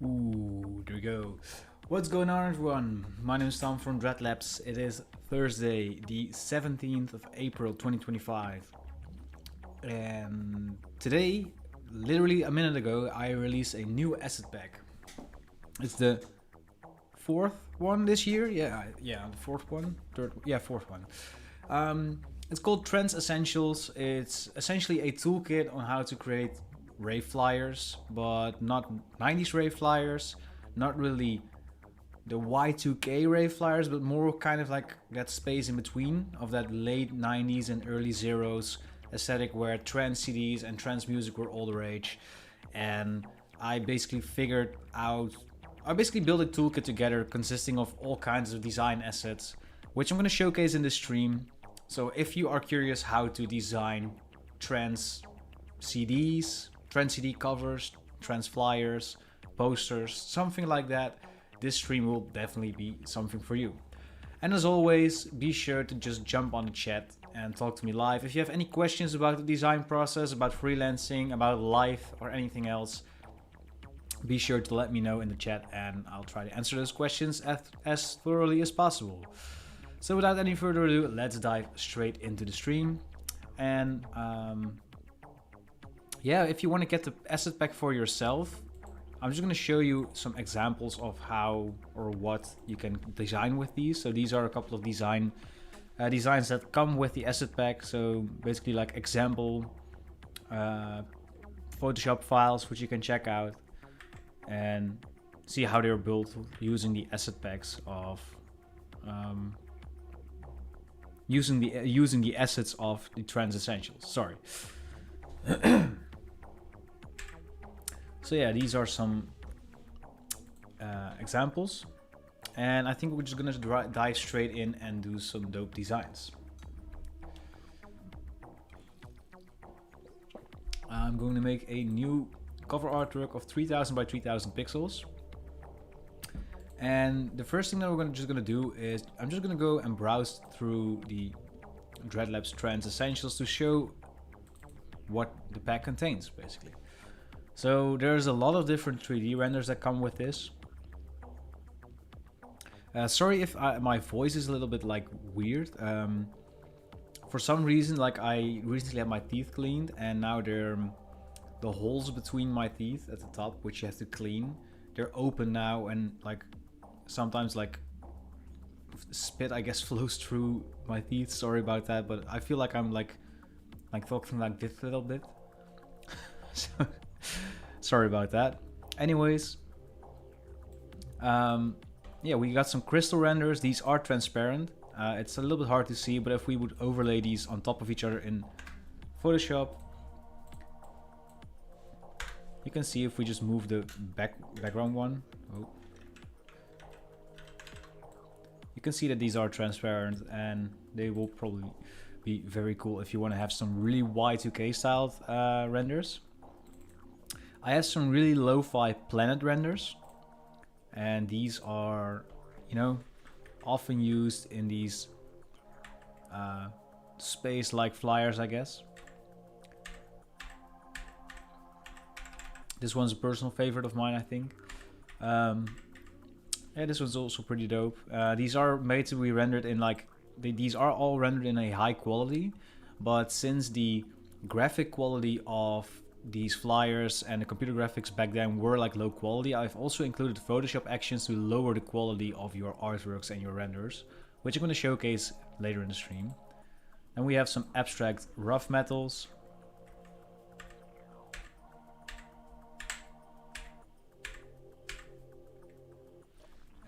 Ooh, there we go. What's going on, everyone? My name is Tom from Dreadlabs. It is Thursday, the 17th of April 2025. And today, literally a minute ago, I released a new asset pack. It's the fourth one this year. Yeah, the fourth one. Fourth one. It's called Trance Essentials. It's essentially a toolkit on how to create rave flyers, but not 90s rave flyers, not really the Y2K rave flyers, but more kind of like that space in between of that late 90s and early zeros aesthetic where trance CDs and trance music were all the rage. And I basically built a toolkit together consisting of all kinds of design assets, which I'm going to showcase in this stream. So if you are curious how to design trance CDs, Trance CD covers, trance flyers, posters, something like that, this stream will definitely be something for you. And as always, be sure to just jump on the chat and talk to me live. If you have any questions about the design process, about freelancing, about life, or anything else, be sure to let me know in the chat and I'll try to answer those questions as thoroughly as possible. So without any further ado, let's dive straight into the stream. And yeah, if you want to get the asset pack for yourself, I'm just going to show you some examples of how or what you can design with these. So these are a couple of designs that come with the asset pack. So basically like example Photoshop files, which you can check out and see how they're built using the asset packs of using the assets of the Trance Essentials. Sorry. So yeah, these are some examples, and I think we're just gonna dive straight in and do some dope designs. I'm going to make a new cover artwork of 3000 by 3000 pixels. And the first thing that we're just gonna do is I'm just gonna go and browse through the Dreadlabs Trance Essentials to show what the pack contains, basically. So there's a lot of different 3D renders that come with this. Sorry if my voice is a little bit like weird. For some reason, like I recently had my teeth cleaned, and now the holes between my teeth at the top, which you have to clean, they're open now, and like sometimes like spit, I guess, flows through my teeth. Sorry about that, but I feel like I'm like talking like this a little bit. So, sorry about that. Anyways, yeah, we got some crystal renders. These are transparent. It's a little bit hard to see, but if we would overlay these on top of each other in Photoshop, you can see if we just move the background one. Oh. You can see that these are transparent, and they will probably be very cool if you want to have some really Y2K styled renders. I have some really lo-fi planet renders, and these are, you know, often used in these space-like flyers, I guess. This one's a personal favorite of mine, I think. Yeah, this one's also pretty dope. These are made to be rendered in like, these are all rendered in a high quality, but since the graphic quality of these flyers and the computer graphics back then were like low quality, I've also included Photoshop actions to lower the quality of your artworks and your renders, which I'm going to showcase later in the stream. And we have some abstract rough metals.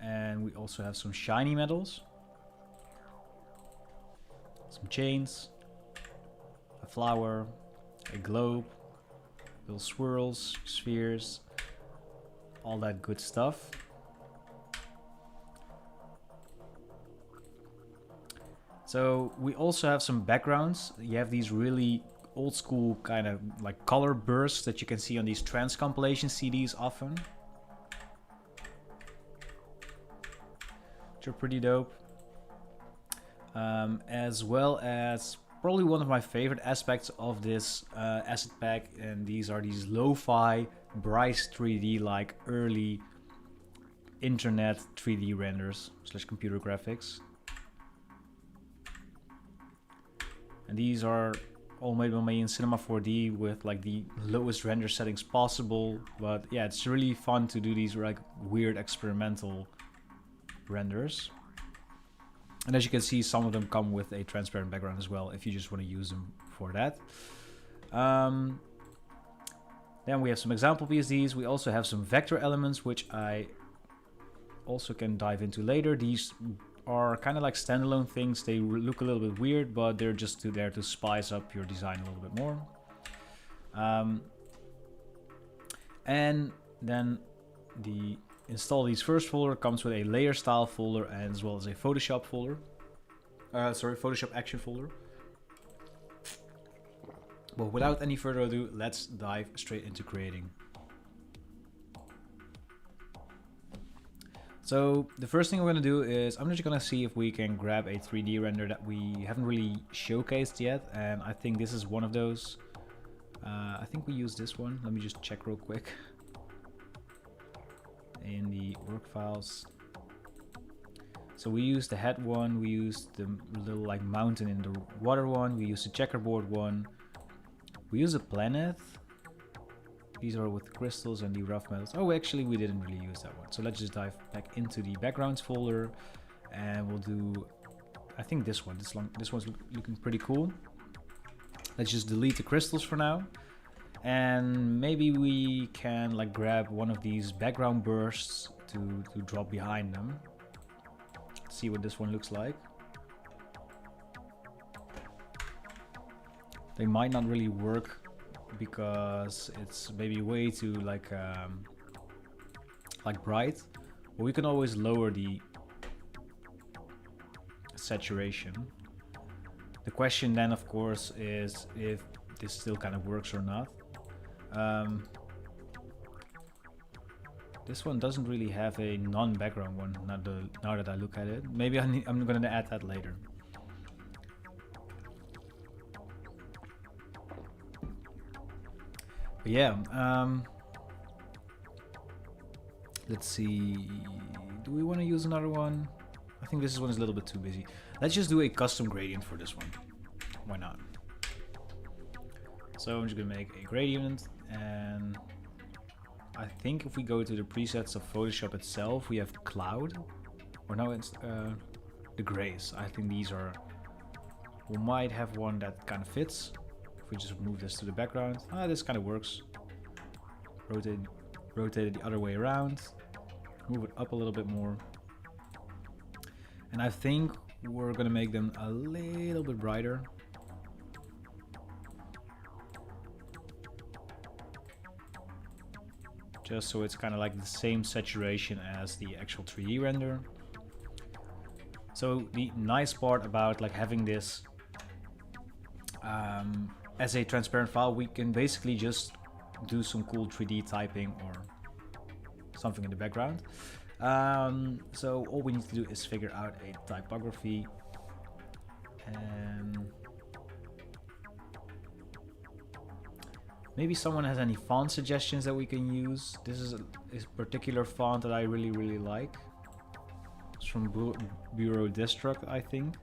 And we also have some shiny metals, some chains, a flower, a globe, little swirls, spheres, all that good stuff. So we also have some backgrounds. You have these really old school kind of like color bursts that you can see on these trance compilation CDs often, which are pretty dope. As well as probably one of my favorite aspects of this asset pack, and these are these lo-fi, Bryce 3D like early internet 3D renders / computer graphics. And these are all made by me in Cinema 4D with like the lowest render settings possible. But yeah, it's really fun to do these like weird experimental renders. And as you can see, some of them come with a transparent background as well, if you just want to use them for that. Then we have some example PSDs. We also have some vector elements, which I also can dive into later. These are kind of like standalone things. They look a little bit weird, but they're just there to spice up your design a little bit more. And then the install these first folder comes with a layer style folder and as well as a Photoshop folder. Photoshop action folder. But without any further ado, let's dive straight into creating. So the first thing we're going to do is I'm just going to see if we can grab a 3D render that we haven't really showcased yet, and I think this is one of those. I think we use this one. Let me just check real quick. In the work files. So we used the head one, we used the little like mountain in the water one, we used the checkerboard one, we use a planet. These are with crystals and the rough metals. Oh, actually we didn't really use that one. So let's just dive back into the backgrounds folder and we'll do, I think this one. This one's looking pretty cool. Let's just delete the crystals for now. And maybe we can like grab one of these background bursts to drop behind them. See what this one looks like. They might not really work because it's maybe way too like bright. But we can always lower the saturation. The question then, of course, is if this still kind of works or not. This one doesn't really have a non-background one, now that I look at it. Maybe I'm going to add that later. But yeah, let's see. Do we want to use another one? I think this one is a little bit too busy. Let's just do a custom gradient for this one. Why not? So I'm just going to make a gradient, and I think if we go to the presets of Photoshop itself, we have cloud, or no, it's the grays. I think these are, we might have one that kind of fits. If we just move this to the background, this kind of works. Rotate it the other way around, move it up a little bit more. And I think we're going to make them a little bit brighter. Just so it's kind of like the same saturation as the actual 3D render. So the nice part about like having this as a transparent file, we can basically just do some cool 3D typing or something in the background. So all we need to do is figure out a typography, and maybe someone has any font suggestions that we can use. This is a particular font that I really like. It's from Bureau Destruct, I think.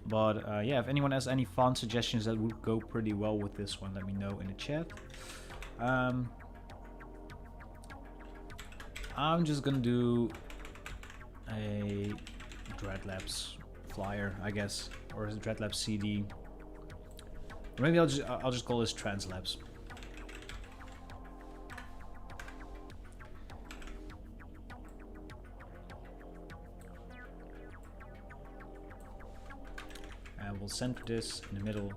But yeah, if anyone has any font suggestions that would go pretty well with this one, let me know in the chat. I'm just gonna do a Dreadlabs flyer, I guess, or is it Dreadlabs CD? Or maybe I'll just call this Trance Labs. And we'll center this in the middle,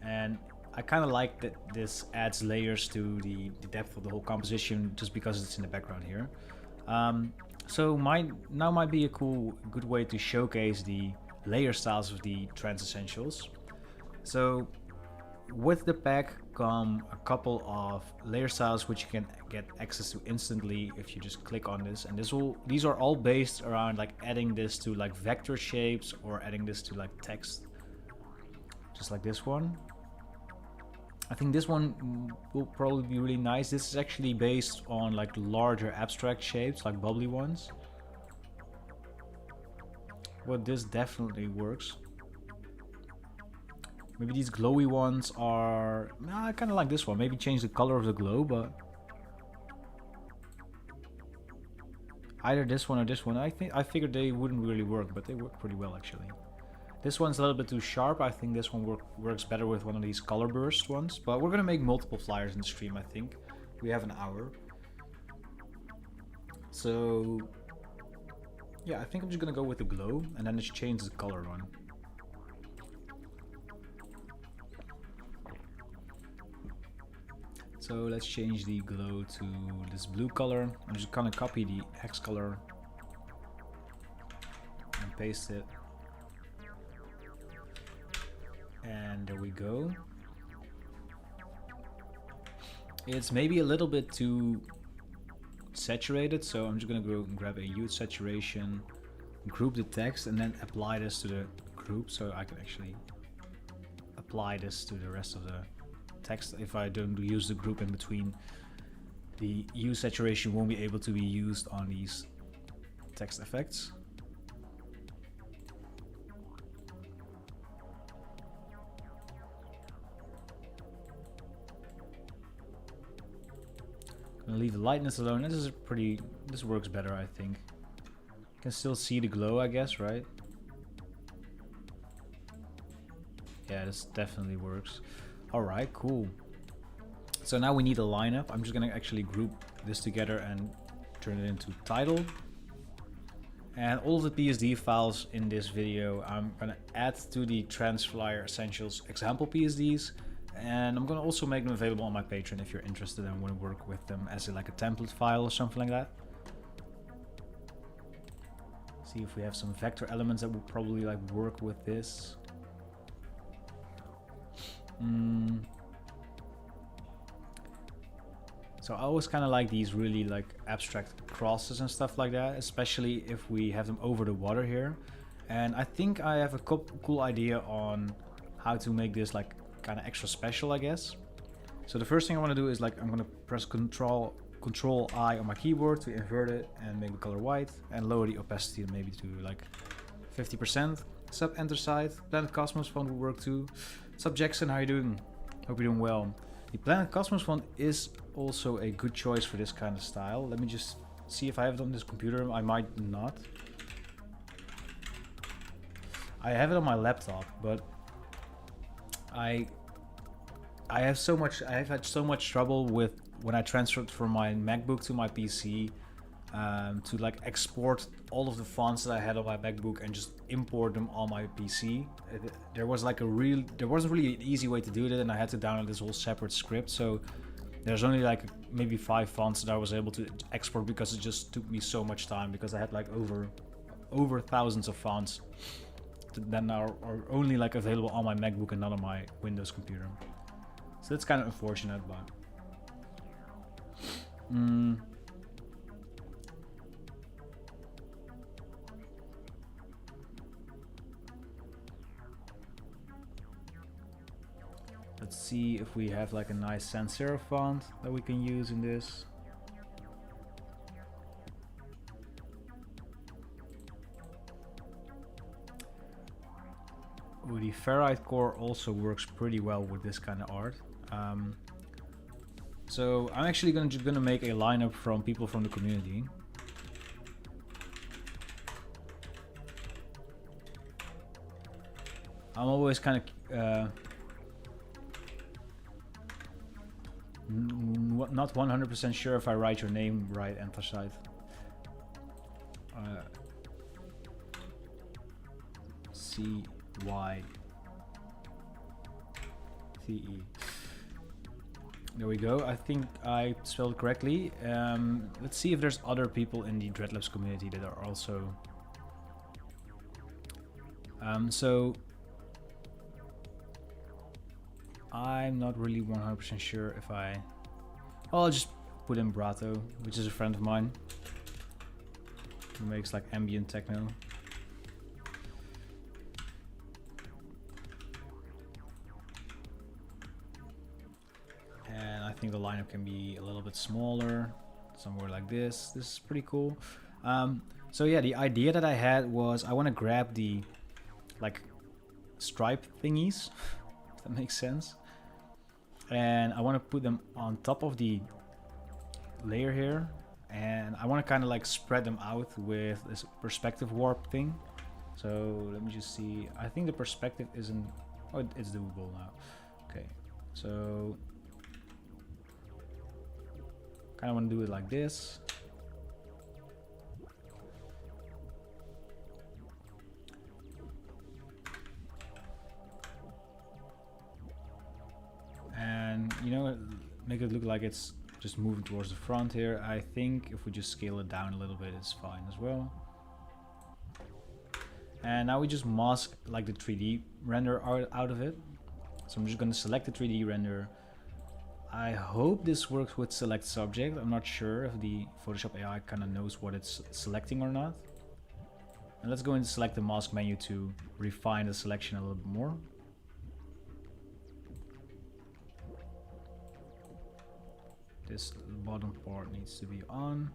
and I kind of like that this adds layers to the depth of the whole composition just because it's in the background here. So now might be a good way to showcase the layer styles of the Trance Essentials. So with the pack come a couple of layer styles which you can get access to instantly if you just click on this, and these are all based around like adding this to like vector shapes or adding this to like text. just like this one. I think this one will probably be really nice. This is actually based on like larger abstract shapes, like bubbly ones. But this definitely works. Maybe these glowy ones are... I kind of like this one. Maybe change the color of the glow, but... either this one or this one. I figured they wouldn't really work, but they work pretty well actually. This one's a little bit too sharp. I think this one works better with one of these color burst ones. But we're gonna make multiple flyers in the stream, I think. We have an hour. So... yeah, I think I'm just gonna go with the glow and then just change the color one. So let's change the glow to this blue color. I'm just gonna copy the hex color and paste it. And there we go. It's maybe a little bit too saturated, so I'm just gonna go and grab a huge saturation, group the text, and then apply this to the group, so I can actually apply this to the rest of the text. If I don't use the group in between, the hue saturation won't be able to be used on these text effects. I'm gonna leave the lightness alone. This works better, I think. You can still see the glow, I guess, right? Yeah, this definitely works. Alright, cool. So now we need a lineup. I'm just gonna actually group this together and turn it into title. And all of the PSD files in this video I'm gonna add to the Trance Essentials example PSDs. And I'm gonna also make them available on my Patreon if you're interested and want to work with them as like a template file or something like that. See if we have some vector elements that will probably like work with this. So I always kind of like these really like abstract crosses and stuff like that, especially if we have them over the water here. And I think I have a cool idea on how to make this like kind of extra special, I guess. So the first thing I want to do is like I'm going to press Control I on my keyboard to invert it and make the color white and lower the opacity maybe to like 50%. Sub enter side, Planet Cosmos font will work too. Sup Jackson, how you doing? Hope you're doing well. The Planet Cosmos font is also a good choice for this kind of style. Let me just see if I have it on this computer. I might not. I have it on my laptop, but I have had so much trouble with when I transferred from my MacBook to my PC to like export all of the fonts that I had on my MacBook and just import them on my PC. There wasn't really an easy way to do that, and I had to download this whole separate script. So there's only like maybe 5 fonts that I was able to export because it just took me so much time, because I had like over thousands of fonts that now are only like available on my MacBook and not on my Windows computer. So that's kind of unfortunate, but let's see if we have like a nice sans serif font that we can use in this. Ooh, the ferrite core also works pretty well with this kind of art. So I'm actually gonna make a lineup from people from the community. I'm always kind of not 100% sure if I write your name right, Anthracite. C-Y-C-E. There we go. I think I spelled it correctly. Let's see if there's other people in the Dreadlabs community that are also... so I'm not really 100% sure if I'll just put in Brato, which is a friend of mine who makes like ambient techno. think the lineup can be a little bit smaller, somewhere like this. This is pretty cool. So yeah, the idea that I had was I want to grab the like stripe thingies, if that makes sense, and I want to put them on top of the layer here, and I want to kind of like spread them out with this perspective warp thing. So let me just see. I think the perspective isn't... Oh, it's doable now. Okay, so kind of want to do it like this. And you know, make it look like it's just moving towards the front here. I think if we just scale it down a little bit, it's fine as well. And now we just mask like the 3D render out of it. So I'm just going to select the 3D render. I hope this works with select subject. I'm not sure if the Photoshop AI kind of knows what it's selecting or not. And let's go and select the mask menu to refine the selection a little bit more. This bottom part needs to be on.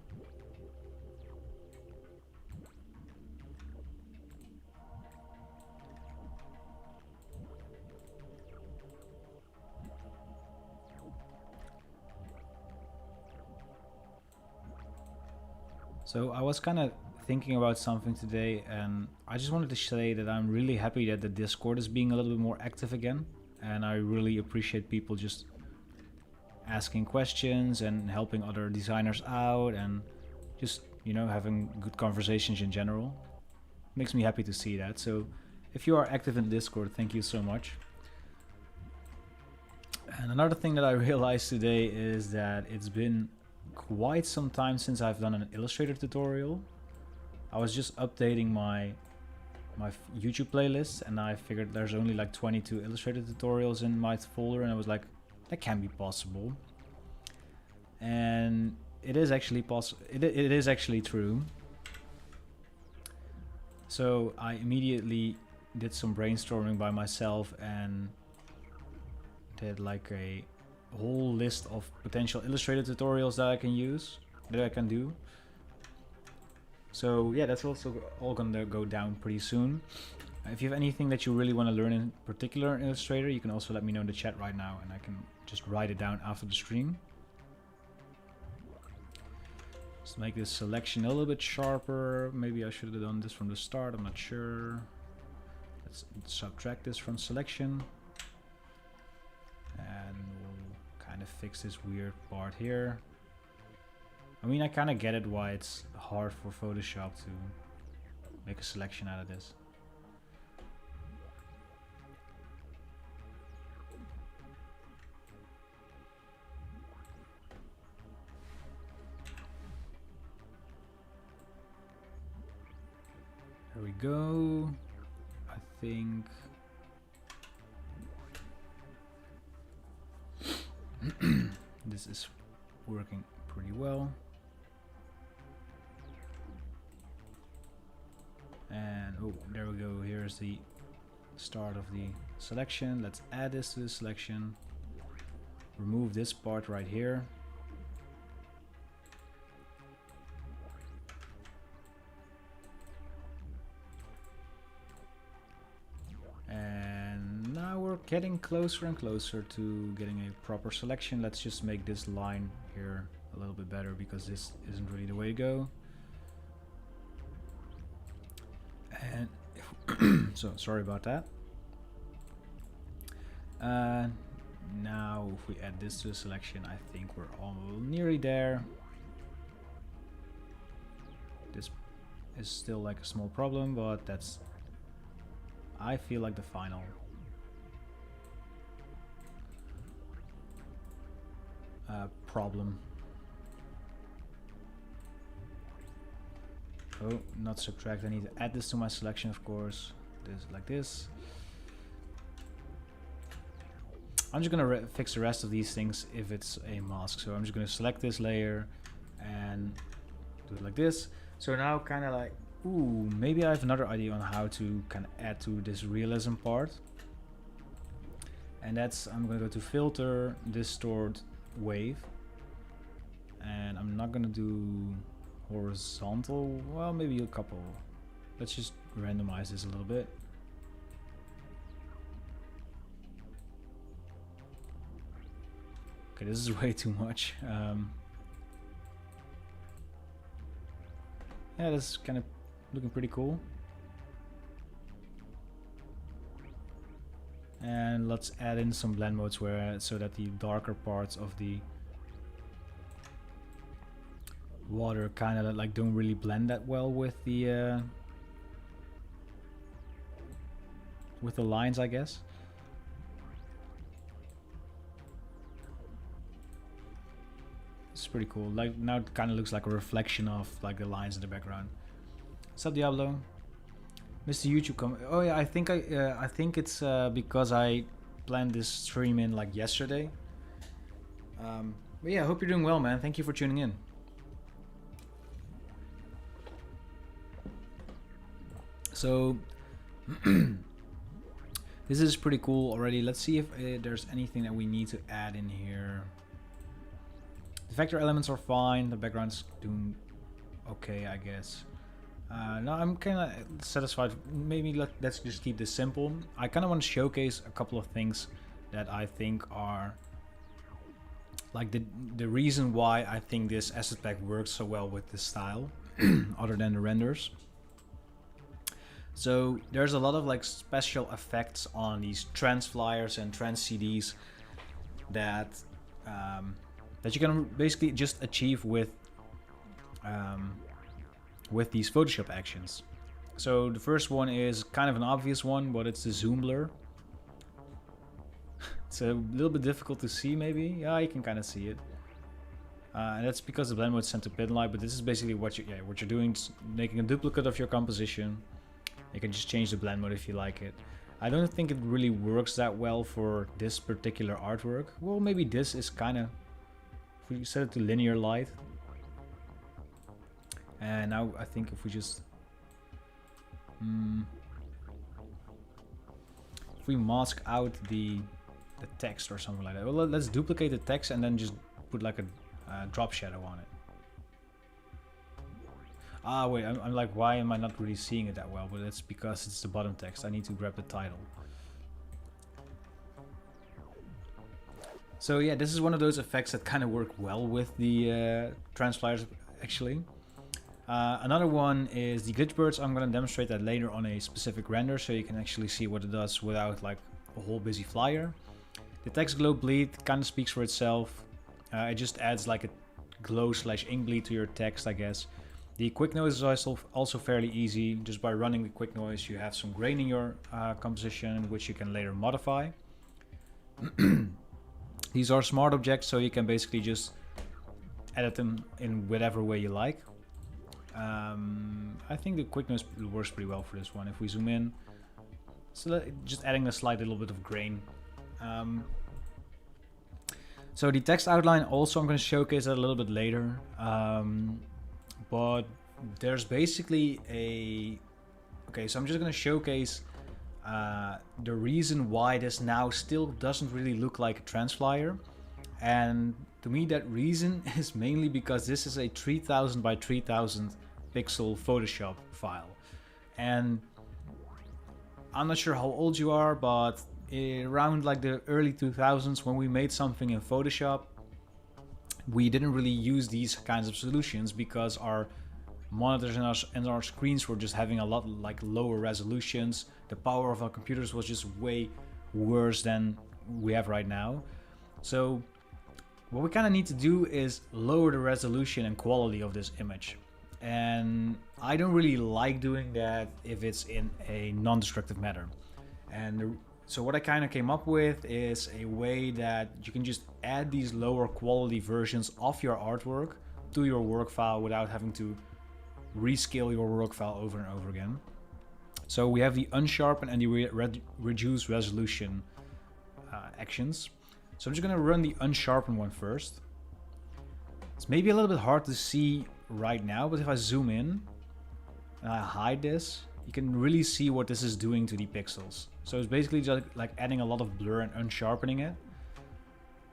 So I was kind of thinking about something today, and I just wanted to say that I'm really happy that the Discord is being a little bit more active again, and I really appreciate people just asking questions and helping other designers out, and just, you know, having good conversations in general. Makes me happy to see that. So if you are active in Discord, thank you so much. And another thing that I realized today is that it's been quite some time since I've done an Illustrator tutorial. I was just updating my YouTube playlist, and I figured there's only like 22 Illustrator tutorials in my folder, and I was like, that can be possible. And it is actually it is actually true. So I immediately did some brainstorming by myself and did like a whole list of potential Illustrator tutorials that I can use, that I can do. So yeah, that's also all gonna go down pretty soon. If you have anything that you really want to learn in particular in Illustrator, you can also let me know in the chat right now, and I can just write it down after the stream. Let's make this selection a little bit sharper. Maybe I should have done this from the start, I'm not sure. Let's subtract this from selection. And we'll kind of fix this weird part here. I mean, I kind of get it why it's hard for Photoshop to make a selection out of this. There we go. I think this is working pretty well. And oh, there we go. Here's the start of the selection. Let's add this to the selection. Remove this part right here. And now we're getting closer and closer to getting a proper selection. Let's just make this line here a little bit better, because this isn't really the way to go. And so sorry about that. Now if we add this to the selection, I think we're almost nearly there. This is still like a small problem, but that's, I feel like, the final. Problem. Oh, not subtract. I need to add this to my selection, of course. This like this. I'm just gonna fix the rest of these things if it's a mask. So I'm just gonna select this layer and do it like this. So now kind of like, ooh, maybe I have another idea on how to kind of add to this realism part. And that's, I'm gonna go to filter, distort, wave. And I'm not gonna do horizontal, well, maybe a couple. Let's just randomize this a little bit. Okay, this is way too much. Yeah, this is kind of looking pretty cool. And let's add in some blend modes where so that the darker parts of the water kind of like don't really blend that well with the lines, I guess. It's pretty cool. Like now it kind of looks like a reflection of like the lines in the background. What's up, Diablo? Mr. YouTube oh yeah, I think it's because I planned this stream in like yesterday. But yeah, I hope you're doing well, man. Thank you for tuning in. So this is pretty cool already. Let's see if there's anything that we need to add in here. The vector elements are fine. The background's doing okay, I guess. No, I'm kind of satisfied. Maybe let's just keep this simple. I kind of want to showcase a couple of things that I think are like the reason why I think this asset pack works so well with this style, other than the renders. So there's a lot of like special effects on these trance flyers and trance CDs that you can basically just achieve with these Photoshop actions. So the first one is kind of an obvious one, but it's the zoom blur. It's a little bit difficult to see, maybe. Yeah, you can kind of see it. And that's because the blend mode is set to pin light, but this is basically what you're doing, making a duplicate of your composition. You can just change the blend mode if you like it. I don't think it really works that well for this particular artwork. Well, maybe this is kind of, if we set it to linear light. And now I think if we just if we mask out the text or something like that. Well, let's duplicate the text and then just put like a drop shadow on it. Ah, wait, I'm like, why am I not really seeing it that well? But that's because it's the bottom text. I need to grab the title. So yeah, this is one of those effects that kind of work well with the trance flyers, actually. Another one is the glitch birds. I'm going to demonstrate that later on a specific render, so you can actually see what it does without like a whole busy flyer. The text glow bleed kind of speaks for itself. It just adds like a glow / ink bleed to your text, I guess. The quick noise is also fairly easy. Just by running the quick noise, you have some grain in your composition, which you can later modify. These are smart objects, so you can basically just edit them in whatever way you like. I think the quick noise works pretty well for this one. If we zoom in, so just adding a slight little bit of grain. So the text outline also, I'm going to showcase that a little bit later. But there's basically okay, so I'm just going to showcase the reason why this now still doesn't really look like a trance flyer. And to me, that reason is mainly because this is a 3000 by 3000 pixel Photoshop file. And I'm not sure how old you are, but around like the early 2000s, when we made something in Photoshop, we didn't really use these kinds of solutions because our monitors and our screens were just having a lot like lower resolutions. The power of our computers was just way worse than we have right now. So what we kind of need to do is lower the resolution and quality of this image. And I don't really like doing that if it's in a non-destructive manner. And so what I kind of came up with is a way that you can just add these lower quality versions of your artwork to your work file without having to rescale your work file over and over again. So we have the unsharpen and the reduce resolution actions. So I'm just going to run the unsharpen one first. It's maybe a little bit hard to see right now, but if I zoom in and I hide this, you can really see what this is doing to the pixels. So it's basically just like adding a lot of blur and unsharpening it.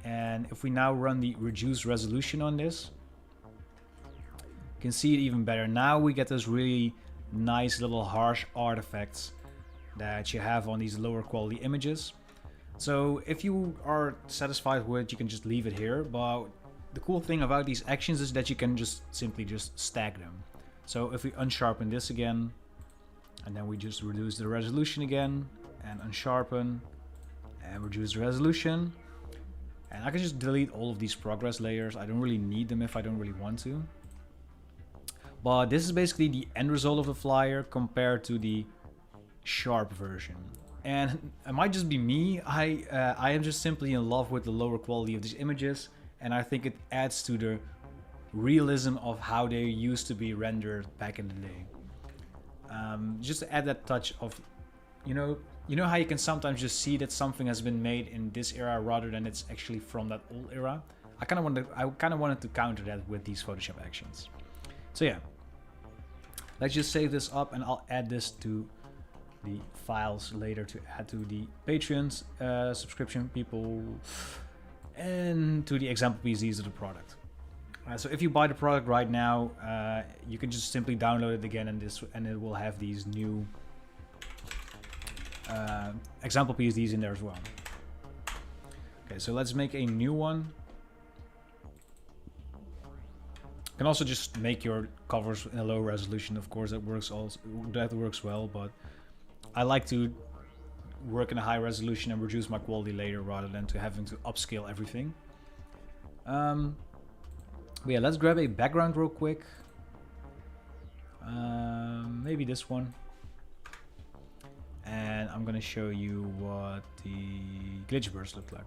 And if we now run the reduced resolution on this, you can see it even better. Now we get those really nice little harsh artifacts that you have on these lower quality images. So if you are satisfied with it, you can just leave it here. But the cool thing about these actions is that you can just simply just stack them. So if we unsharpen this again, and then we just reduce the resolution again, and unsharpen, and reduce the resolution. And I can just delete all of these progress layers. I don't really need them if I don't really want to. But this is basically the end result of the flyer compared to the sharp version. And it might just be me. I am just simply in love with the lower quality of these images. And I think it adds to the realism of how they used to be rendered back in the day. Just to add that touch of, you know how you can sometimes just see that something has been made in this era rather than it's actually from that old era. I kind of wanted to counter that with these Photoshop actions. So yeah, let's just save this up, and I'll add this to the files later to add to the Patreon subscription people and to the example PSDs of the product. So if you buy the product right now, you can just simply download it again, and it will have these new example PSDs in there as well. Okay, so let's make a new one. You can also just make your covers in a low resolution, of course. That works well, but I like to work in a high resolution and reduce my quality later rather than to having to upscale everything. But yeah, let's grab a background real quick. Maybe this one. And I'm gonna show you what the glitch bursts look like.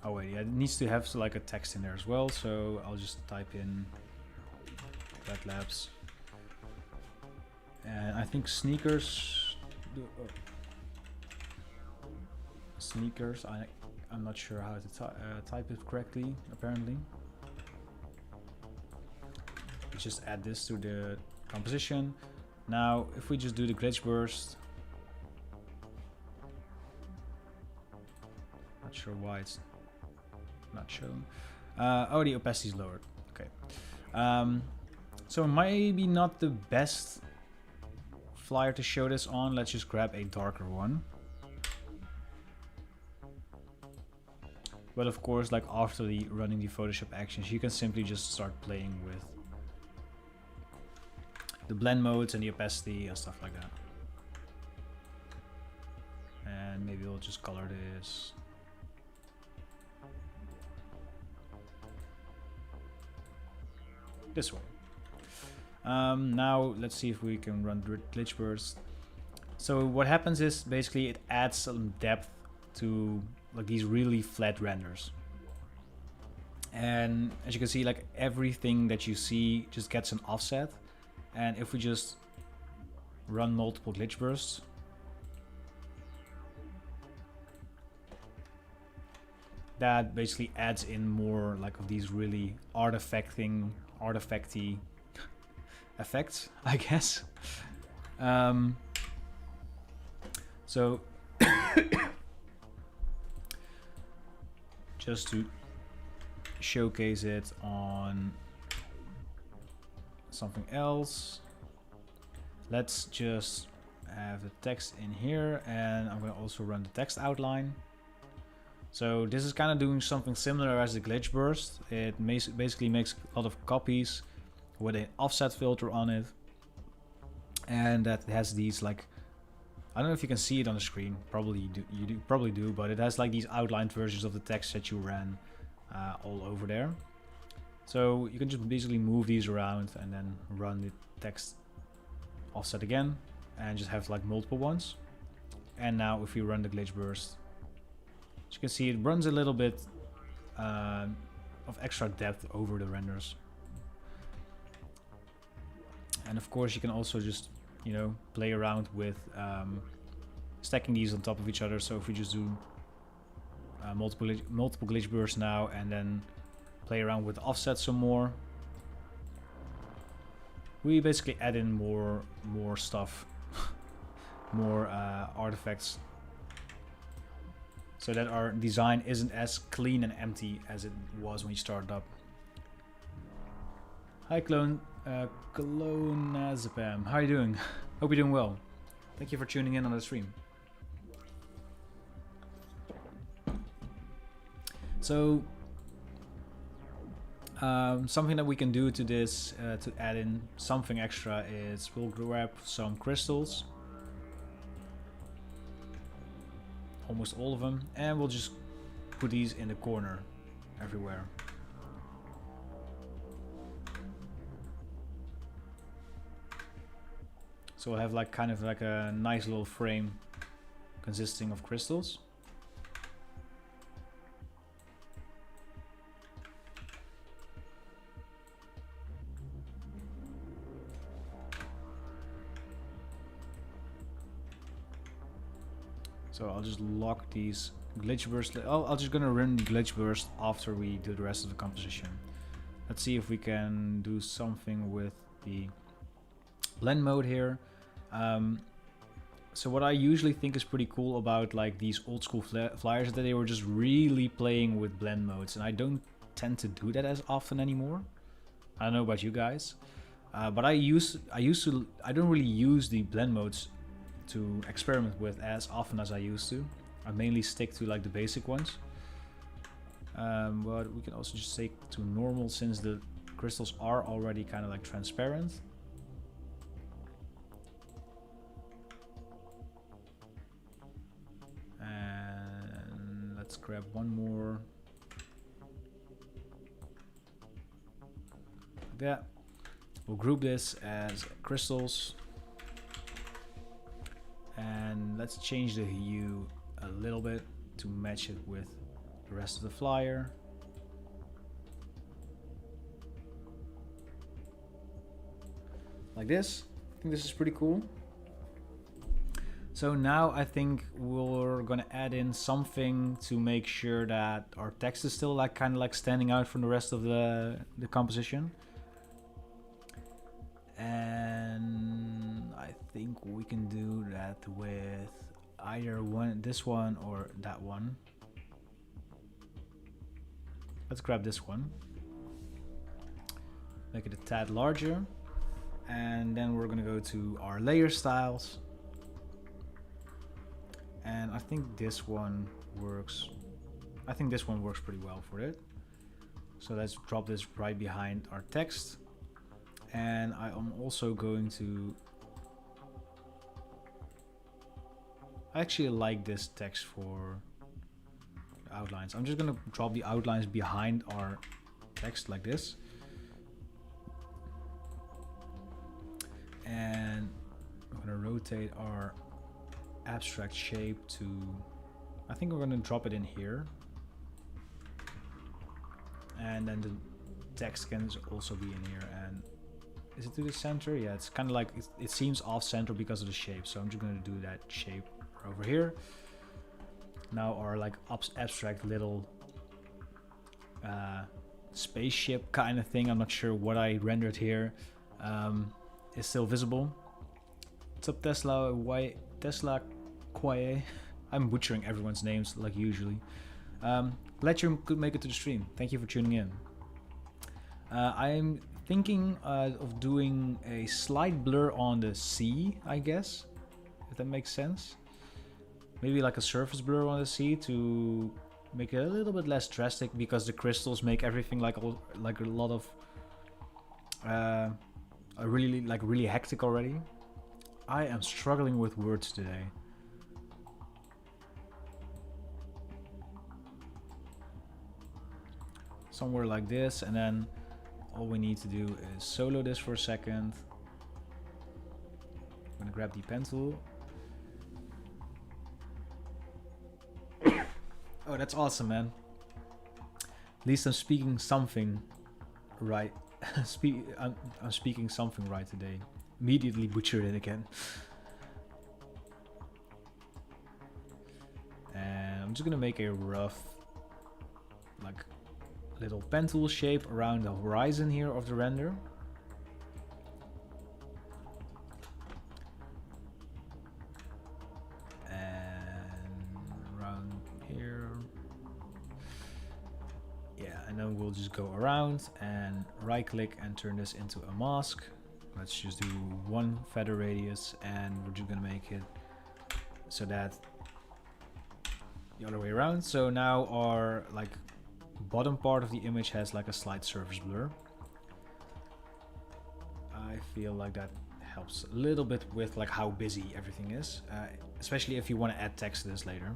Oh wait, yeah, it needs to have like a text in there as well, so I'll just type in Dreadlabs. And I think sneakers. Sneakers. I'm not sure how to type it correctly. Apparently, let's just add this to the composition. Now, if we just do the glitch burst, not sure why it's not shown. Oh, the opacity is lowered. Okay. So maybe not the best flyer to show this on. Let's just grab a darker one. But of course, like after running the Photoshop actions, you can simply just start playing with the blend modes and the opacity and stuff like that. And maybe we'll just color this. This way. Now let's see if we can run glitch burst. So what happens is basically it adds some depth to like these really flat renders. And as you can see, like everything that you see just gets an offset. And if we just run multiple glitch bursts, that basically adds in more like of these really artifacty effects, I guess. So just to showcase it on something else, let's just have the text in here, and I'm going to also run the text outline. So this is kind of doing something similar as the glitch burst. It basically makes a lot of copies with an offset filter on it, and that has these like, I don't know if you can see it on the screen, probably probably do, but it has like these outlined versions of the text that you ran all over there. So you can just basically move these around and then run the text offset again and just have like multiple ones. And now if we run the glitch burst, as you can see, it runs a little bit of extra depth over the renders. And of course you can also just, you know, play around with stacking these on top of each other. So if we just do multiple glitch bursts now and then play around with offset some more, we basically add in more stuff, more artifacts. so that our design isn't as clean and empty as it was when you started up. Hi Clonazepam, how are you doing? Hope you're doing well. Thank you for tuning in on the stream. So something that we can do to this to add in something extra is we'll grab some crystals, almost all of them, and we'll just put these in the corner everywhere. So we'll have like kind of like a nice little frame consisting of crystals. So I'll just lock these glitch bursts. I'm just gonna run the glitch burst after we do the rest of the composition. Let's see if we can do something with the blend mode here. So what I usually think is pretty cool about like these old school flyers is that they were just really playing with blend modes, and I don't tend to do that as often anymore. I don't know about you guys, but I don't really use the blend modes to experiment with as often as I used to. I mainly stick to like the basic ones, but we can also just take to normal since the crystals are already kind of like transparent. And let's grab one more. Like that. We'll group this as crystals. And let's change the hue a little bit to match it with the rest of the flyer. Like this. I think this is pretty cool. So now I think we're gonna add in something to make sure that our text is still like kind of like standing out from the rest of the composition. And I think we can do that with either this one or that one. Let's grab this one. Make it a tad larger. And then we're gonna go to our layer styles. And I think this one works. I think this one works pretty well for it. So let's drop this right behind our text. And I am also going to... I actually like this text for outlines. I'm just gonna drop the outlines behind our text like this. And I'm gonna rotate our abstract shape to... I think we're gonna drop it in here. And then the text can also be in here. And is it to the center? Yeah, it's kind of like it seems off center because of the shape. So I'm just gonna do that shape over here. Now our like abstract little spaceship kind of thing, I'm not sure what I rendered here, is still visible. What's up, Tesla Kwaye? I'm butchering everyone's names like usually. Glad you could make it to the stream. Thank you for tuning in. I'm thinking of doing a slight blur on the sea, I guess, if that makes sense. Maybe like a surface blur on the sea to make it a little bit less drastic, because the crystals make everything like a lot of really hectic already. I am struggling with words today. Somewhere like this, and then all we need to do is solo this for a second. I'm gonna grab the pen tool. Oh, that's awesome, man. At least I'm speaking something right. I'm speaking something right today. Immediately butchered it again. And I'm just gonna make a rough, like, little pen tool shape around the horizon here of the render. And around here. and then we'll just go around and right click and turn this into a mask. Let's just do one feather radius, and we're just gonna make it so that the other way around. So now our like bottom part of the image has like a slight surface blur. I feel like that helps a little bit with like how busy everything is, especially if you want to add text to this later.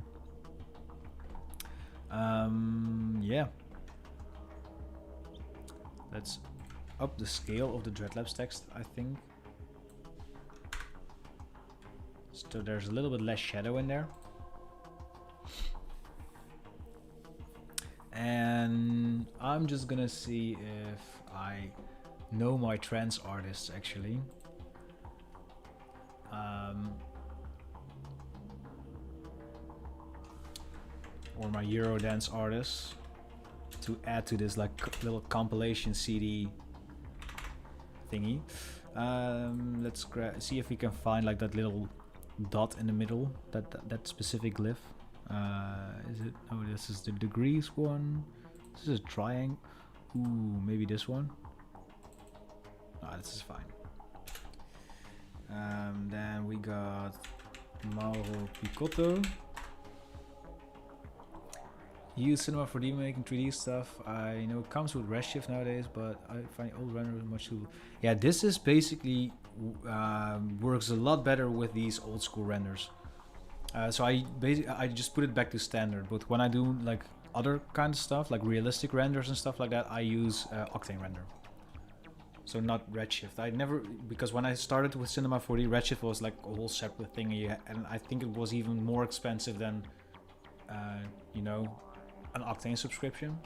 Yeah, let's up the scale of the Dreadlabs text, I think, so there's a little bit less shadow in there. And I'm just gonna see if I know my trance artists actually. Or my Eurodance artists, to add to this like little compilation CD thingy. Let's see if we can find like that little dot in the middle, that specific glyph. Is it? Oh, this is the degrees one. This is a triangle. Ooh, maybe this one. Ah, this is fine. Then we got Mauro Picotto. Use Cinema 4D making 3D stuff. I know it comes with Redshift nowadays, but I find old renders much too. Yeah, this is basically works a lot better with these old school renders. So I just put it back to standard. But when I do like other kind of stuff, like realistic renders and stuff like that, I use Octane render. So not Redshift. I never, because when I started with Cinema 4D, Redshift was like a whole separate thing, and I think it was even more expensive than, you know, an Octane subscription,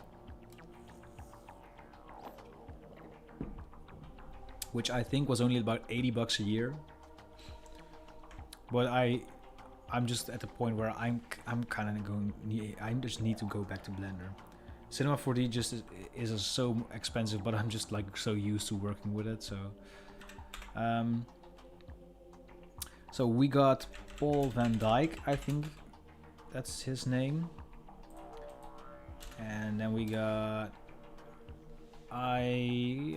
which I think was only about $80 a year. But I'm just at the point where I'm kind of going. I just need to go back to Blender. Cinema 4D just is so expensive, but I'm just like so used to working with it. So we got Paul Van Dyke, I think that's his name. And then we got, I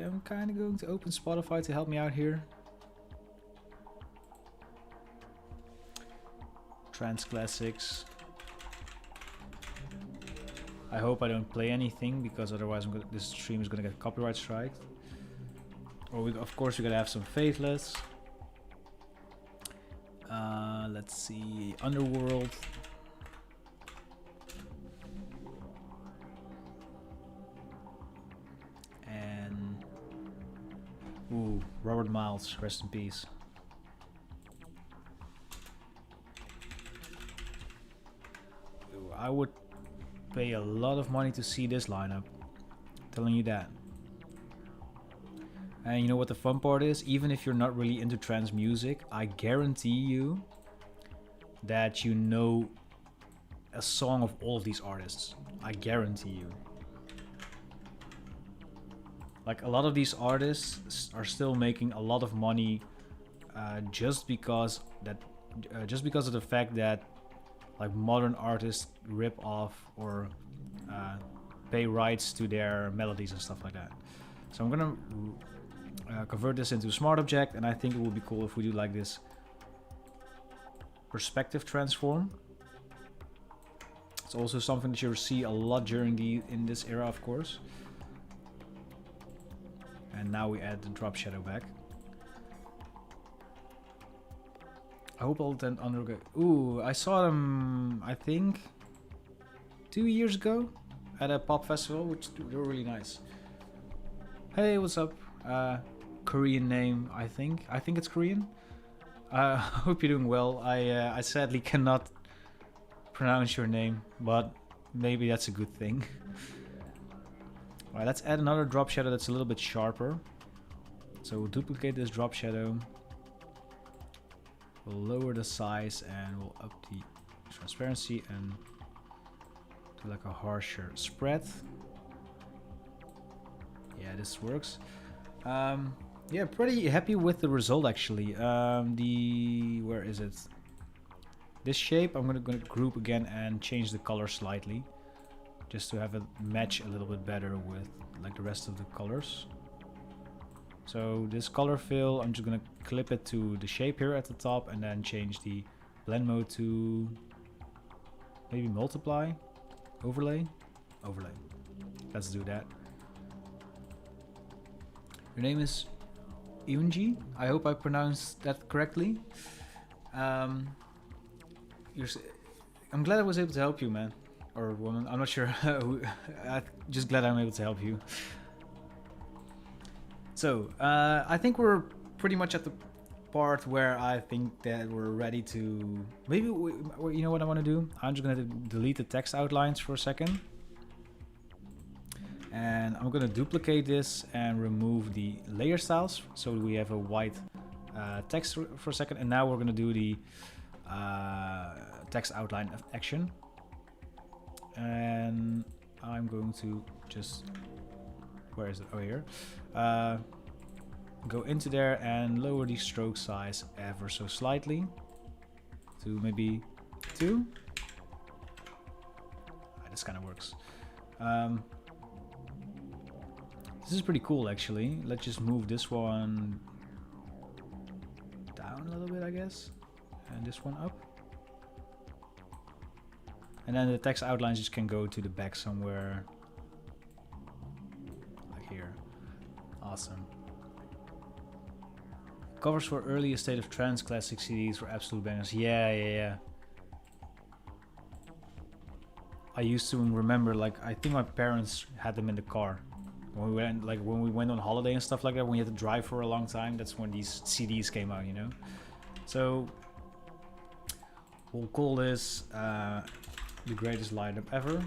am kind of going to open Spotify to help me out here. Trance Classics. I hope I don't play anything, because otherwise this stream is gonna get copyright striked. Or of course we're gonna have some Faithless. Let's see, Underworld. Ooh, Robert Miles, rest in peace. Ooh, I would pay a lot of money to see this lineup. I'm telling you that. And you know what the fun part is? Even if you're not really into trance music, I guarantee you that you know a song of all of these artists. I guarantee you. Like, a lot of these artists are still making a lot of money just because of the fact that like modern artists rip off or pay rights to their melodies and stuff like that. So I'm gonna convert this into a smart object, and I think it would be cool if we do like this perspective transform. It's also something that you'll see a lot in this era, of course. And now we add the drop shadow back. I hope I'll then undergo. Ooh, I saw them, I think 2 years ago at a pop festival, which they were really nice. Hey, what's up? Korean name, I think it's Korean. I hope you're doing well. I sadly cannot pronounce your name, but maybe that's a good thing. Alright, let's add another drop shadow that's a little bit sharper. So we'll duplicate this drop shadow. We'll lower the size and we'll up the transparency and do like a harsher spread. Yeah, this works. Yeah, pretty happy with the result actually. Where is it? This shape I'm gonna group again and change the color slightly, just to have it match a little bit better with like the rest of the colors. So this color fill, I'm just gonna clip it to the shape here at the top and then change the blend mode to maybe multiply, overlay. Let's do that. Your name is Iunji. I hope I pronounced that correctly. I'm glad I was able to help you, man. Or woman, I'm not sure. I'm just glad I'm able to help you. So, I think we're pretty much at the part where I think that we're ready to... Maybe, you know what I want to do? I'm just going to delete the text outlines for a second. And I'm going to duplicate this and remove the layer styles. So we have a white text for a second. And now we're going to do the text outline action. And I'm going to just... Where is it? Oh, here. Go into there and lower the stroke size ever so slightly to maybe 2. This kind of works. This is pretty cool, actually. Let's just move this one down a little bit, I guess, and this one up. And then the text outlines just can go to the back somewhere. Here. Awesome. Covers for early State of Trance classic CDs were absolute bangers. Yeah. I used to remember, like, I think my parents had them in the car when we went on holiday and stuff like that. When you had to drive for a long time, that's when these CDs came out, you know. So we'll call this the greatest lineup ever.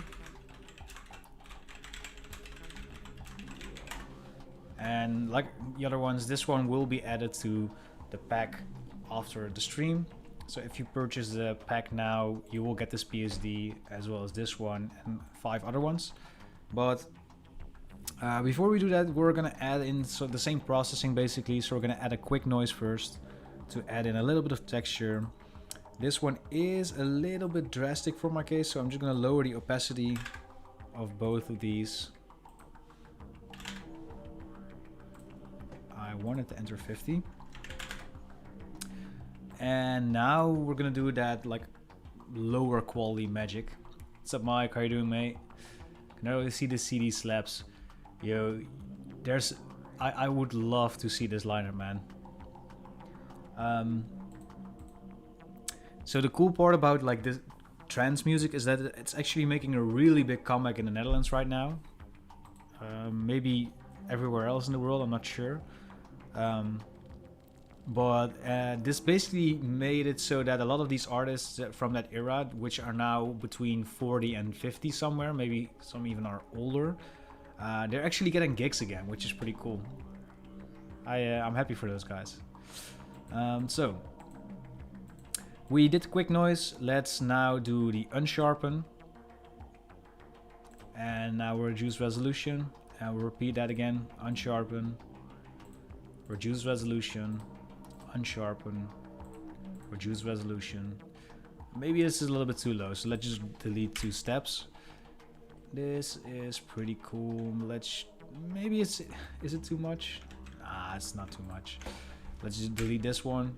And like the other ones, this one will be added to the pack after the stream. So if you purchase the pack now, you will get this PSD as well as this one and 5 other ones. But before we do that, we're gonna add in the same processing basically. So we're gonna add a quick noise first to add in a little bit of texture. This one is a little bit drastic for my case, so I'm just gonna lower the opacity of both of these. I wanted to enter 50. And now we're gonna do that like lower quality magic. What's up, Mike? How you doing, mate? Can I really see the CD slaps? Yo, I would love to see this lineup, man. So the cool part about like this trance music is that it's actually making a really big comeback in the Netherlands right now. Maybe everywhere else in the world, I'm not sure. But this basically made it so that a lot of these artists from that era, which are now between 40 and 50 somewhere, maybe some even are older, they're actually getting gigs again, which is pretty cool. I'm happy for those guys. So we did quick noise. Let's now do the unsharpen. And now we'll reduce resolution. And we'll repeat that again. Unsharpen. Reduce resolution. Unsharpen. Reduce resolution. Maybe this is a little bit too low, so let's just delete 2 steps. This is pretty cool. Maybe is it too much? Nah, it's not too much. Let's just delete this one.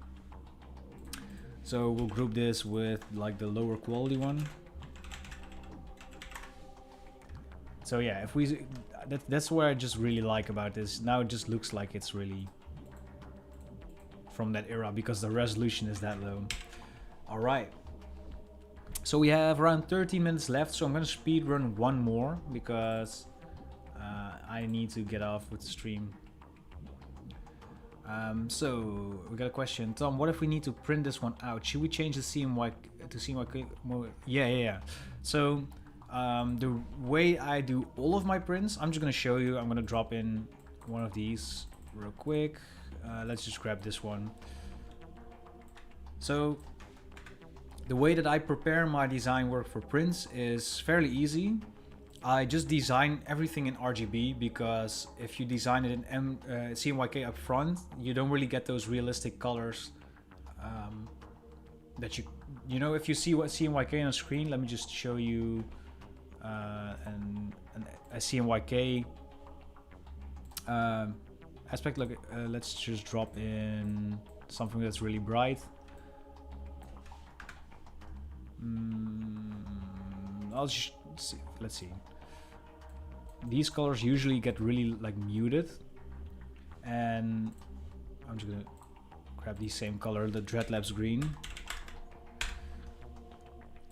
So we'll group this with like the lower quality one. So yeah, if we that's what I just really like about this. Now it just looks like it's really from that era because the resolution is that low. All right. So we have around 13 minutes left. So I'm gonna speed run one more because I need to get off with the stream. So we got a question. Tom, what if we need to print this one out? Should we change the CMYK to CMYK mode? Yeah. So the way I do all of my prints, I'm just gonna show you. I'm gonna drop in one of these real quick. Let's just grab this one. So the way that I prepare my design work for prints is fairly easy. I just design everything in RGB because if you design it in CMYK up front, you don't really get those realistic colors that you know if you see what CMYK on a screen. Let me just show you and a CMYK aspect. Like let's just drop in something that's really bright. I'll just see. Let's see. These colors usually get really like muted, and I'm just gonna grab the same color, the Dreadlabs green.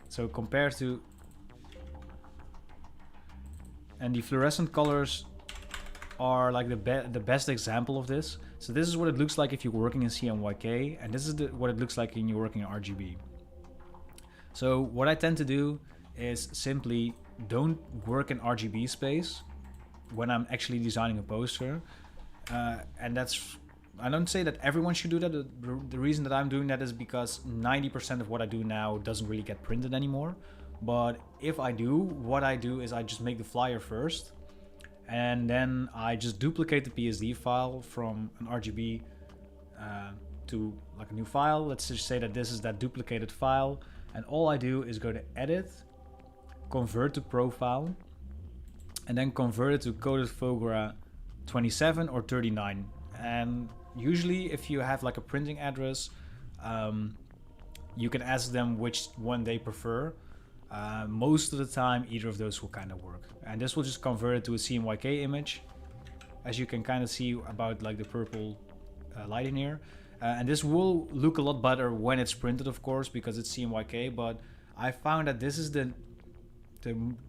So compared to, and the fluorescent colors are like the best example of this. So this is what it looks like if you're working in CMYK, and this is what it looks like when you're working in RGB. So what I tend to do is simply don't work in RGB space when I'm actually designing a poster. And that's, I don't say that everyone should do that. The reason that I'm doing that is because 90% of what I do now doesn't really get printed anymore. But if I do, what I do is I just make the flyer first, and then I just duplicate the PSD file from an RGB to like a new file. Let's just say that this is that duplicated file, and all I do is go to edit, convert to profile, and then convert it to coded Fogra 27 or 39. And usually if you have like a printing address, you can ask them which one they prefer. Most of the time either of those will kind of work, and this will just convert it to a CMYK image, as you can kind of see about like the purple light in here. And this will look a lot better when it's printed, of course, because it's CMYK, but I found that this is the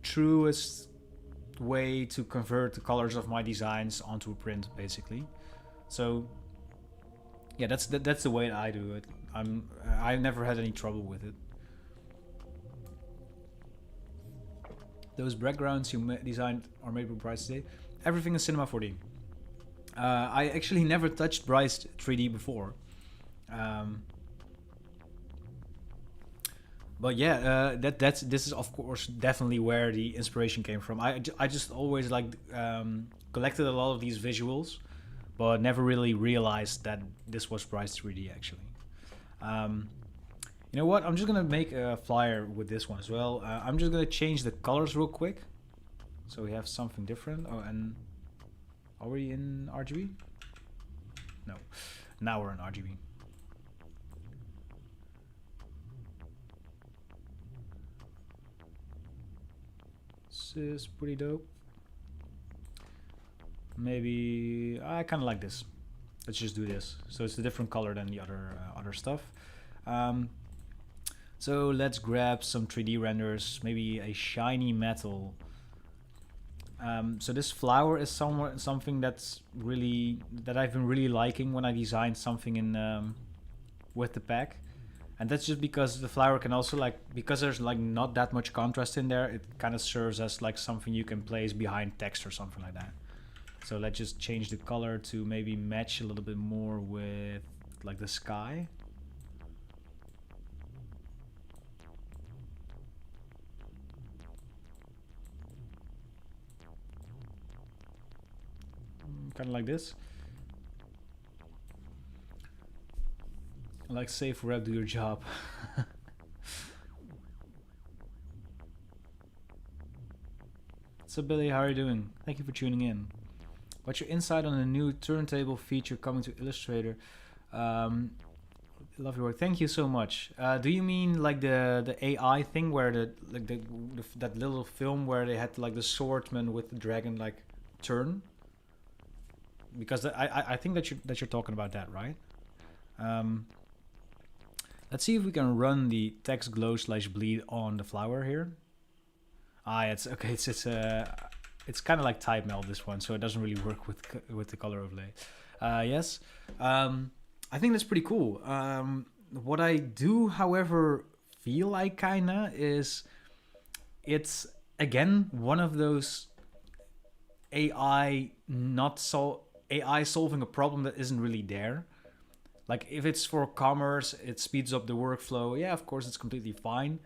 truest way to convert the colors of my designs onto a print, basically. So yeah, that's the way I do it. I've never had any trouble with it. Those backgrounds you designed are made with Bryce today. Everything is Cinema 4D. I actually never touched Bryce 3D before. But yeah, this is of course definitely where the inspiration came from. I just always like collected a lot of these visuals, but never really realized that this was Bryce 3D actually. You know what? I'm just gonna make a flyer with this one as well. I'm just gonna change the colors real quick, so we have something different. Oh, and are we in RGB? No, now we're in RGB. This is pretty dope. Maybe I kind of like this. Let's just do this. So it's a different color than the other stuff. So let's grab some 3D renders, maybe a shiny metal. So this flower is something that I've been really liking when I designed something in with the pack, and that's just because the flower can also because there's like not that much contrast in there, it kind of serves as like something you can place behind text or something like that. So let's just change the color to maybe match a little bit more with like the sky. Kind of like this. Like safe rep, do your job. So Billy, how are you doing? Thank you for tuning in. What's your insight on the new turntable feature coming to Illustrator? Love your work. Thank you so much. Do you mean like the AI thing where that little film where they had like the swordsman with the dragon like turn? Because I think that you're talking about that, right? Let's see if we can run the text glow / bleed on the flower here. It's okay. It's kind of like type meld, this one, so it doesn't really work with the color overlay. Yes, I think that's pretty cool. What I do, however, feel like kinda is it's again one of those AI solving a problem that isn't really there. Like if it's for commerce, it speeds up the workflow. Yeah, of course, it's completely fine.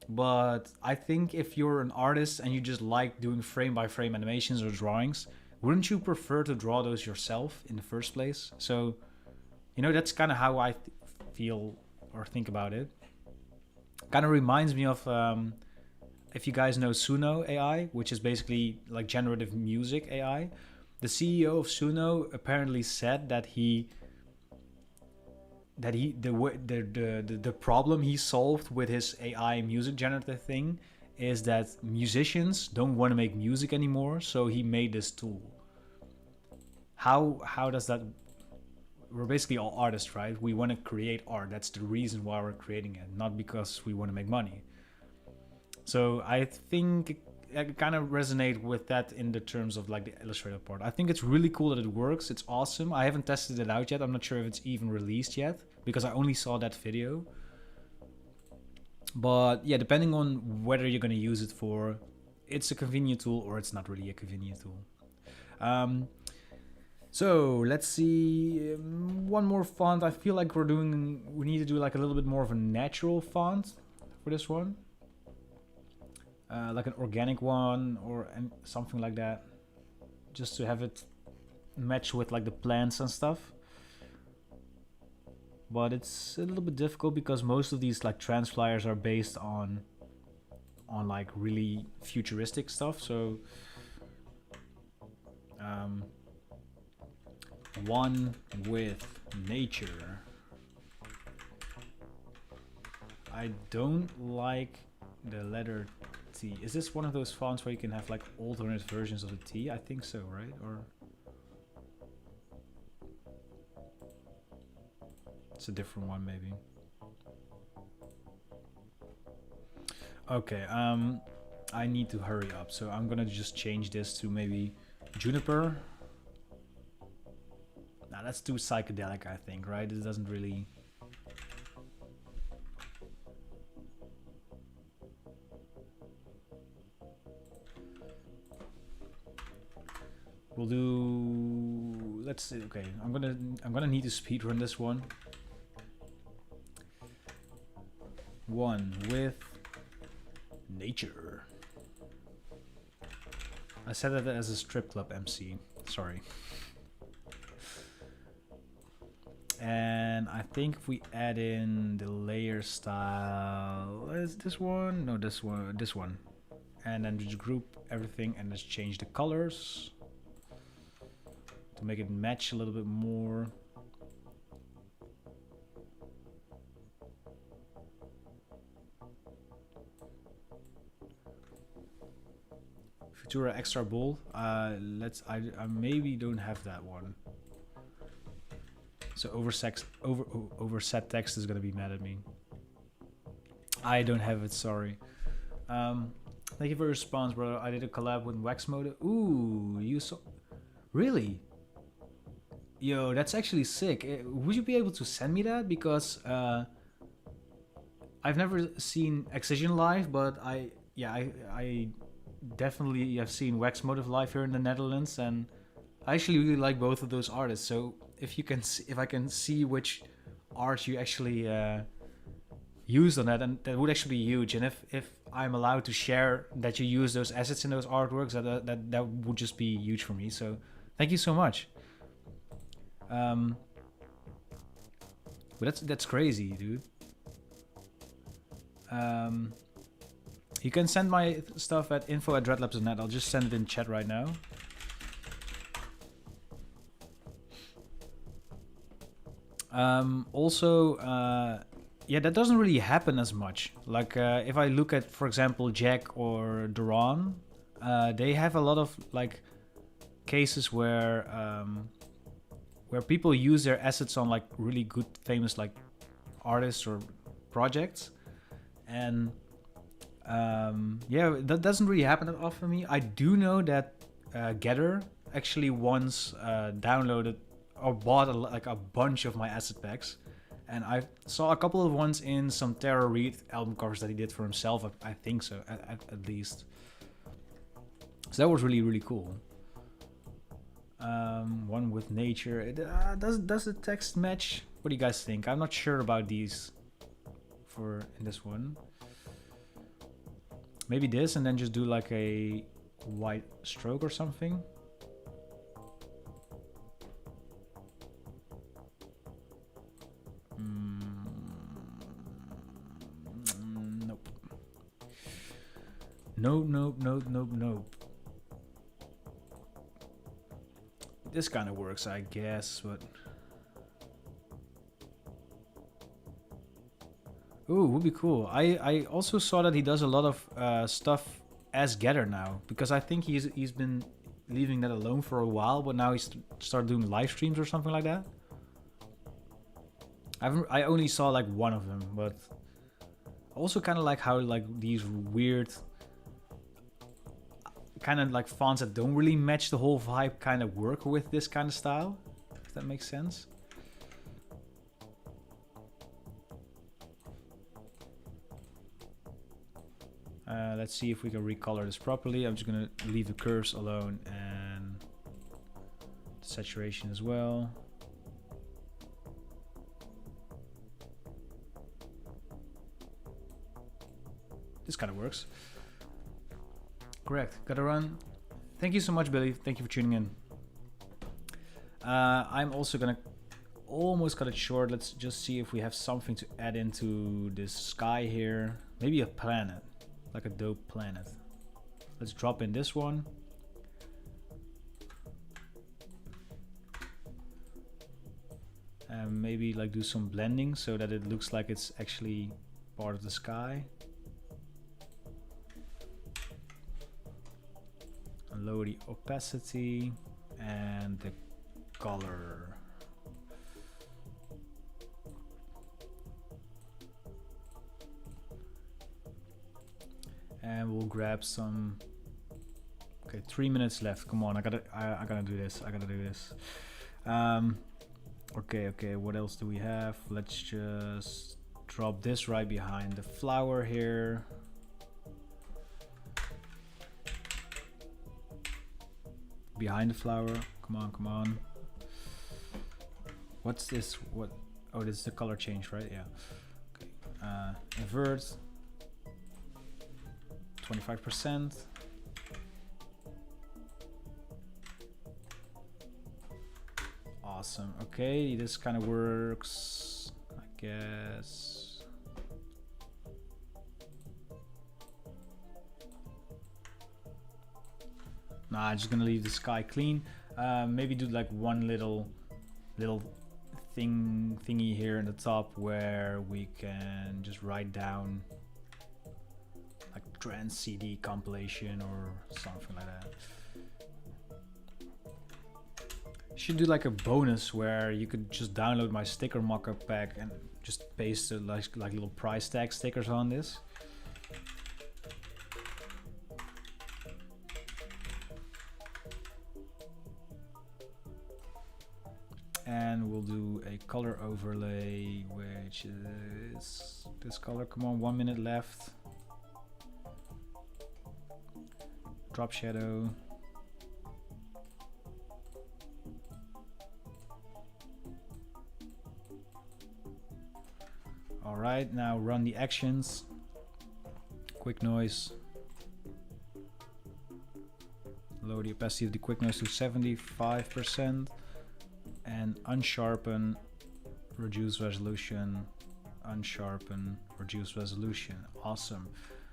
But I think if you're an artist and you just like doing frame by frame animations or drawings, wouldn't you prefer to draw those yourself in the first place? So, that's kind of how I feel or think about it. Kind of reminds me of if you guys know Suno AI, which is basically like generative music AI, the CEO of Suno apparently said that the problem he solved with his AI music generator thing is that musicians don't want to make music anymore, so he made this tool. How does that? We're basically all artists, right? We want to create art. That's the reason why we're creating it, not because we want to make money. So I think I kind of resonate with that in the terms of like the Illustrator part. I think it's really cool that it works. It's awesome. I haven't tested it out yet. I'm not sure if it's even released yet because I only saw that video. But yeah, depending on whether you're going to use it for, it's a convenient tool or it's not really a convenient tool. So let's see, one more font. I feel like we need to do like a little bit more of a natural font for this one. Like an organic one or something like that, just to have it match with like the plants and stuff. But it's a little bit difficult because most of these like trance flyers are based on like really futuristic stuff. So one with nature. I don't like the letter T. Is this one of those fonts where you can have like alternate versions of the T? I think so, right? Or it's a different one maybe. Okay, I need to hurry up, so I'm gonna just change this to maybe Juniper. Now that's too psychedelic, I think, right? It doesn't really... We'll do... Let's see. Okay, I'm gonna need to speedrun this one. One with nature. I said that as a strip club MC. Sorry. And I think if we add in the layer style, is this one? No, this one. And then just group everything and just change the colors to make it match a little bit more. Futura extra bold. I maybe don't have that one. So overset text is gonna be mad at me. I don't have it, sorry. Thank you for your response, brother. I did a collab with Wax Mode. Ooh, you saw... Really? Yo, that's actually sick. Would you be able to send me that? Because I've never seen Excision live, but I definitely have seen Wax Motive live here in the Netherlands, and I actually really like both of those artists. So if I can see which art you actually used on that, and that would actually be huge. And if I'm allowed to share that you use those assets in those artworks, that would just be huge for me. So thank you so much. But that's crazy, dude. You can send my stuff at info@dreadlabs.net. I'll just send it in chat right now. Yeah, that doesn't really happen as much. Like if I look at, for example, Jack or Duran, they have a lot of like cases where people use their assets on like really good, famous like artists or projects, and yeah, that doesn't really happen that often for me. I do know that Getter actually once downloaded or bought a bunch of my asset packs, and I saw a couple of ones in some Tara Reid album covers that he did for himself. I think so, at least. So that was really, really cool. One with nature. Does the text match? What do you guys think? I'm not sure about these in this one. Maybe this, and then just do like a white stroke or something. Nope. Nope, nope, nope, nope, nope. This kind of works, I guess, but... Ooh, would be cool. I also saw that he does a lot of stuff as Getter now, because I think he's been leaving that alone for a while, but now he's started doing live streams or something like that. I only saw like one of them, but I also kind of like how like these weird kind of like fonts that don't really match the whole vibe kind of work with this kind of style, if that makes sense. Let's see if we can recolor this properly. I'm just gonna leave the curves alone and the saturation as well. This kind of works. Correct. Gotta run. Thank you so much, Billy. Thank you for tuning in. I'm also gonna almost cut it short. Let's just see if we have something to add into this sky here. Maybe a planet. Like a dope planet. Let's drop in this one. And maybe like do some blending so that it looks like it's actually part of the sky. And lower the opacity and the color. And we'll grab some. Okay, 3 minutes left. Come on, I gotta do this. I gotta do this. Okay. What else do we have? Let's just drop this right behind the flower here. Behind the flower. Come on. What's this? What? Oh, this is the color change, right? Yeah. Okay. Invert. 25%. Awesome. Okay, this kind of works, I guess. Nah, I'm just gonna leave the sky clean. Maybe do like one little thingy here in the top where we can just write down like Trance CD compilation or something like that. Should do like a bonus where you could just download my sticker mockup pack and just paste the like little price tag stickers on this. And we'll do a color overlay, which is this color. Come on, 1 minute left. Drop shadow. All right, now run the actions. Quick noise. Lower the opacity of the quick noise to 75%. And unsharpen, reduce resolution, unsharpen, reduce resolution. Awesome.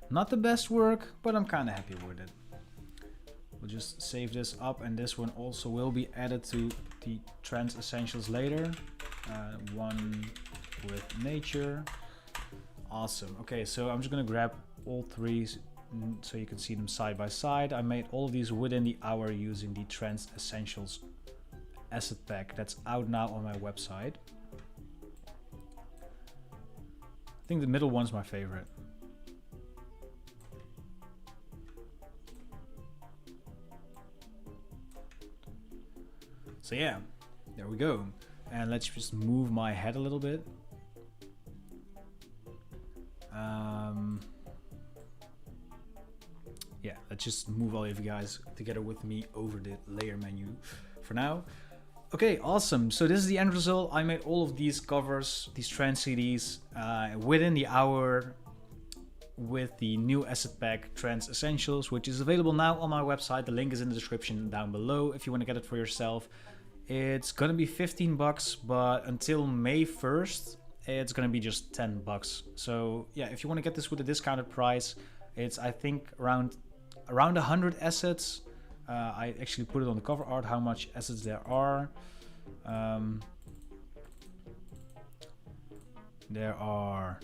Not the best work, but I'm kind of happy with it. We'll just save this up, and this one also will be added to the Trance Essentials later. One with nature. Awesome. Okay, so I'm just gonna grab all three so you can see them side by side. I made all of these within the hour using the Trance Essentials asset pack that's out now on my website. I think the middle one's my favorite. So yeah, there we go. And let's just move my head a little bit. Yeah, let's just move all of you guys together with me over the layer menu for now. Okay, awesome. So this is the end result. I made all of these covers, these trance CDs, within the hour with the new asset pack Trance Essentials, which is available now on my website. The link is in the description down below if you want to get it for yourself. It's gonna be 15 bucks, but until May 1st, it's gonna be just 10 bucks. So yeah, if you want to get this with a discounted price, It's, I think, around 100 assets. I actually put it on the cover art how much assets there are. There are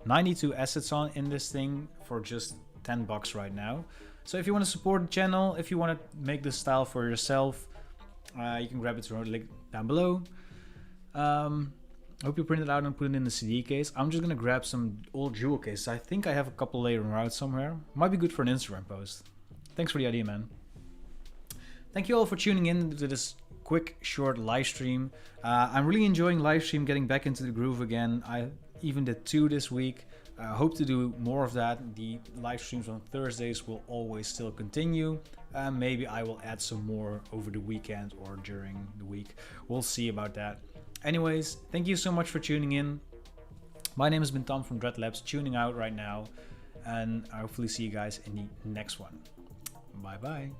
92 assets in this thing for just $10 right now. So if you want to support the channel, if you want to make this style for yourself, you can grab it through the link down below. Hope you print it out and put it in the CD case. I'm just gonna grab some old jewel cases. I think I have a couple laying around somewhere. Might be good for an Instagram post. Thanks for the idea, man. Thank you all for tuning in to this quick, short live stream. I'm really enjoying live stream, getting back into the groove again. I even did 2 this week. Hope to do more of that. The live streams on Thursdays will always still continue. Maybe I will add some more over the weekend or during the week. We'll see about that. Anyways, thank you so much for tuning in. My name has been Tom from Dreadlabs, tuning out right now. And I hopefully see you guys in the next one. Bye bye.